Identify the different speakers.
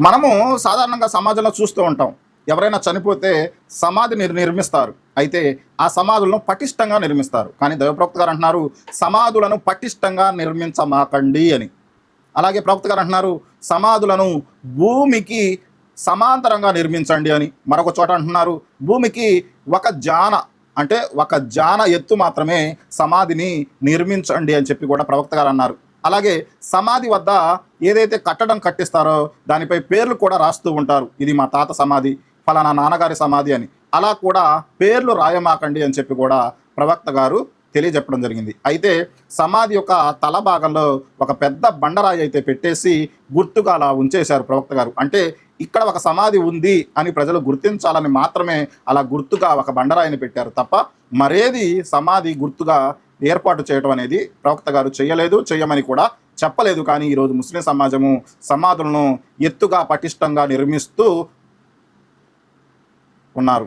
Speaker 1: మనము సాధారణంగా సమాజంలో చూస్తూ ఉంటాం. ఎవరైనా చనిపోతే సమాధి నిర్మిస్తారు. అయితే ఆ సమాధులను పటిష్టంగా నిర్మిస్తారు. కానీ దైవప్రవక్త గారు అంటున్నారు, సమాధులను పటిష్టంగా నిర్మించమాకండి అని. అలాగే ప్రవక్త గారు అంటున్నారు, సమాధులను భూమికి సమాంతరంగా నిర్మించండి అని. మరొక చోట అంటున్నారు, భూమికి ఒక జాన ఎత్తు మాత్రమే సమాధిని నిర్మించండి అని చెప్పి కూడా ప్రవక్త గారు అన్నారు. అలాగే సమాధి వద్ద ఏదైతే కట్టడం కట్టిస్తారో దానిపై పేర్లు కూడా రాస్తూ ఉంటారు. ఇది మా తాత సమాధి, ఫలానా నాన్నగారి సమాధి అని. అలా కూడా పేర్లు రాయమాకండి అని చెప్పి కూడా ప్రవక్త గారు తెలియజెప్పడం జరిగింది. అయితే సమాధి యొక్క తల భాగంలో ఒక పెద్ద బండరాయి అయితే పెట్టేసి గుర్తుగా అలా ఉంచేశారు ప్రవక్త గారు. అంటే ఇక్కడ ఒక సమాధి ఉంది అని ప్రజలు గుర్తించాలని మాత్రమే అలా గుర్తుగా ఒక బండరాయిని పెట్టారు తప్ప మరేది సమాధి గుర్తుగా ఏర్పాటు చేయడం అనేది ప్రవక్త గారు చేయమని కూడా చెప్పలేదు. కానీ ఈరోజు ముస్లిం సమాజము సమాధులను ఎత్తుగా పటిష్టంగా నిర్మిస్తూ ఉన్నారు.